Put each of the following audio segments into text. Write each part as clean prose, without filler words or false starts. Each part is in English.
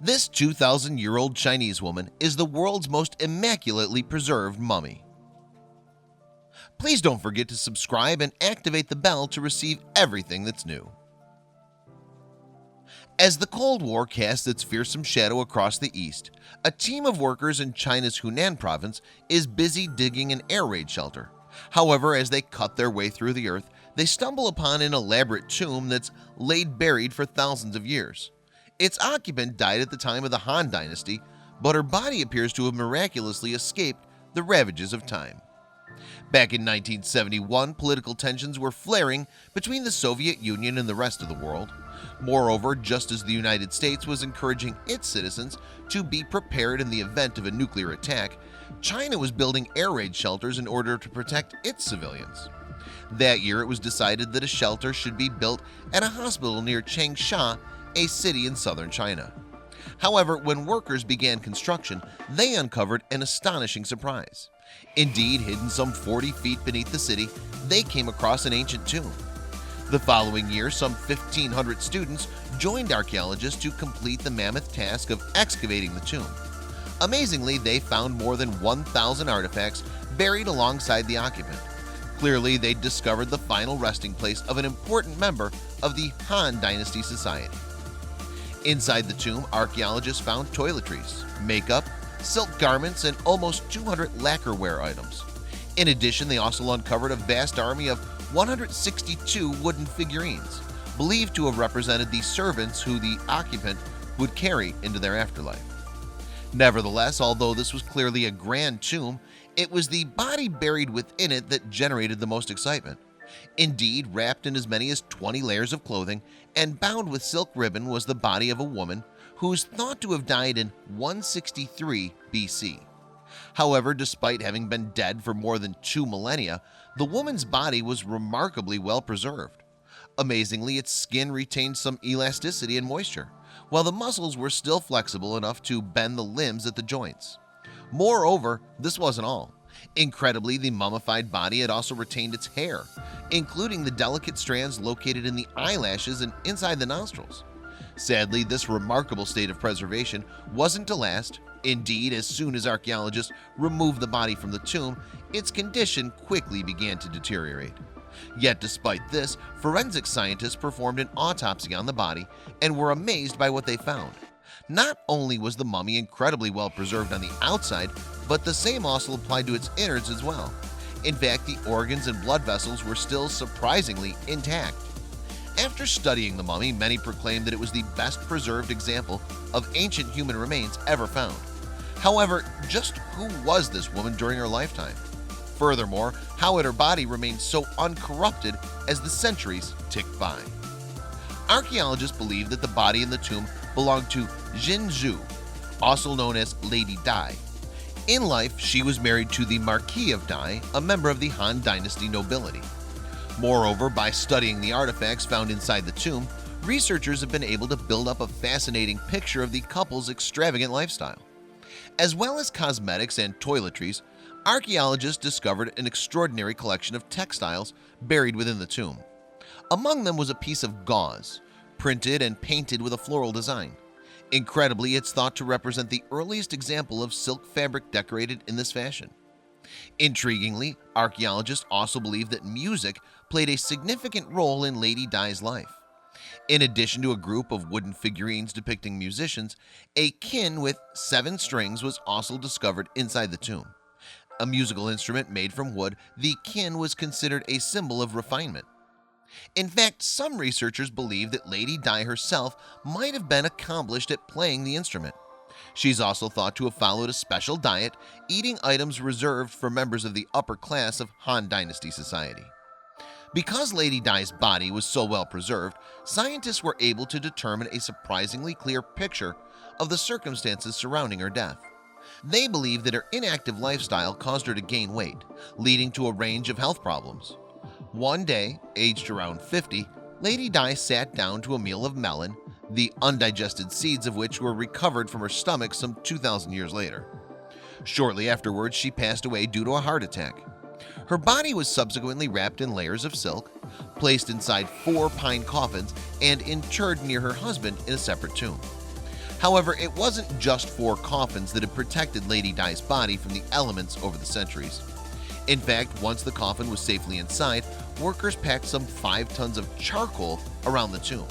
This 2,000-year-old Chinese woman is the world's most immaculately preserved mummy. Please don't forget to subscribe and activate the bell to receive everything that's new. As the Cold War casts its fearsome shadow across the East, a team of workers in China's Hunan province is busy digging an air raid shelter. However, as they cut their way through the earth, they stumble upon an elaborate tomb that's laid buried for thousands of years. Its occupant died at the time of the Han Dynasty, but her body appears to have miraculously escaped the ravages of time. Back in 1971, political tensions were flaring between the Soviet Union and the rest of the world. Moreover, just as the United States was encouraging its citizens to be prepared in the event of a nuclear attack, China was building air raid shelters in order to protect its civilians. That year, it was decided that a shelter should be built at a hospital near Changsha, a city in southern China. However, when workers began construction, they uncovered an astonishing surprise. Indeed, hidden some 40 feet beneath the city, they came across an ancient tomb. The following year, some 1,500 students joined archaeologists to complete the mammoth task of excavating the tomb. Amazingly, they found more than 1,000 artifacts buried alongside the occupant. Clearly, they discovered the final resting place of an important member of the Han Dynasty society. Inside the tomb, archaeologists found toiletries, makeup, silk garments, and almost 200 lacquerware items. In addition, they also uncovered a vast army of 162 wooden figurines, believed to have represented the servants who the occupant would carry into their afterlife. Nevertheless, although this was clearly a grand tomb, it was the body buried within it that generated the most excitement. Indeed, wrapped in as many as 20 layers of clothing and bound with silk ribbon was the body of a woman who is thought to have died in 163 BC. However, despite having been dead for more than 2 millennia, the woman's body was remarkably well preserved. Amazingly, its skin retained some elasticity and moisture, while the muscles were still flexible enough to bend the limbs at the joints. Moreover, this wasn't all. Incredibly, the mummified body had also retained its hair, including the delicate strands located in the eyelashes and inside the nostrils. Sadly, this remarkable state of preservation wasn't to last. Indeed, as soon as archaeologists removed the body from the tomb, its condition quickly began to deteriorate. Yet despite this, forensic scientists performed an autopsy on the body and were amazed by what they found. Not only was the mummy incredibly well preserved on the outside, but the same also applied to its innards as well. In fact, the organs and blood vessels were still surprisingly intact. After studying the mummy, many proclaimed that it was the best preserved example of ancient human remains ever found. However, just who was this woman during her lifetime? Furthermore, how had her body remained so uncorrupted as the centuries ticked by? Archaeologists believe that the body in the tomb belonged to Jinzhu, also known as Lady Dai. In life, she was married to the Marquis of Dai, a member of the Han Dynasty nobility. Moreover, by studying the artifacts found inside the tomb, researchers have been able to build up a fascinating picture of the couple's extravagant lifestyle. As well as cosmetics and toiletries, archaeologists discovered an extraordinary collection of textiles buried within the tomb. Among them was a piece of gauze, printed and painted with a floral design. Incredibly, it's thought to represent the earliest example of silk fabric decorated in this fashion. Intriguingly, archaeologists also believe that music played a significant role in Lady Dai's life. In addition to a group of wooden figurines depicting musicians, a kin with 7 strings was also discovered inside the tomb. A musical instrument made from wood, the kin was considered a symbol of refinement. In fact, some researchers believe that Lady Dai herself might have been accomplished at playing the instrument. She's also thought to have followed a special diet, eating items reserved for members of the upper class of Han Dynasty society. Because Lady Dai's body was so well preserved, scientists were able to determine a surprisingly clear picture of the circumstances surrounding her death. They believe that her inactive lifestyle caused her to gain weight, leading to a range of health problems. One day, aged around 50, Lady Dai sat down to a meal of melon, the undigested seeds of which were recovered from her stomach some 2,000 years later. Shortly afterwards, she passed away due to a heart attack. Her body was subsequently wrapped in layers of silk, placed inside 4 pine coffins, and interred near her husband in a separate tomb. However, it wasn't just 4 coffins that had protected Lady Di's body from the elements over the centuries. In fact, once the coffin was safely inside, workers packed some 5 tons of charcoal around the tomb.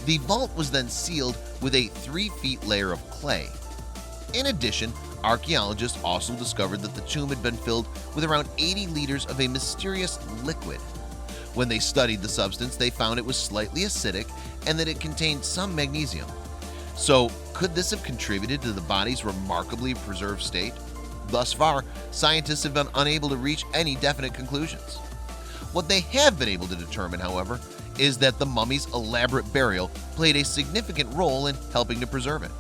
The vault was then sealed with a 3-foot layer of clay. In addition, archaeologists also discovered that the tomb had been filled with around 80 liters of a mysterious liquid. When they studied the substance, they found it was slightly acidic and that it contained some magnesium. So, could this have contributed to the body's remarkably preserved state? Thus far, scientists have been unable to reach any definite conclusions. What they have been able to determine, however, is that the mummy's elaborate burial played a significant role in helping to preserve it.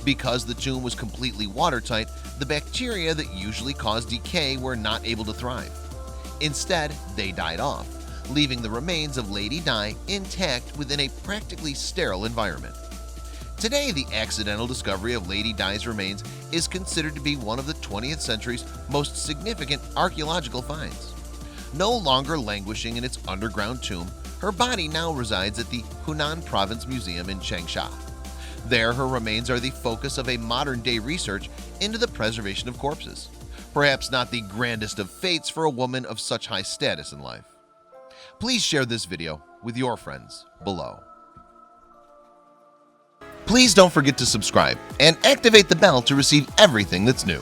Because the tomb was completely watertight, the bacteria that usually cause decay were not able to thrive. Instead, they died off, leaving the remains of Lady Di intact within a practically sterile environment. Today, the accidental discovery of Lady Di's remains is considered to be one of the 20th century's most significant archaeological finds. No longer languishing in its underground tomb, her body now resides at the Hunan Province Museum in Changsha. There, her remains are the focus of a modern-day research into the preservation of corpses. Perhaps not the grandest of fates for a woman of such high status in life. Please share this video with your friends below. Please don't forget to subscribe and activate the bell to receive everything that's new.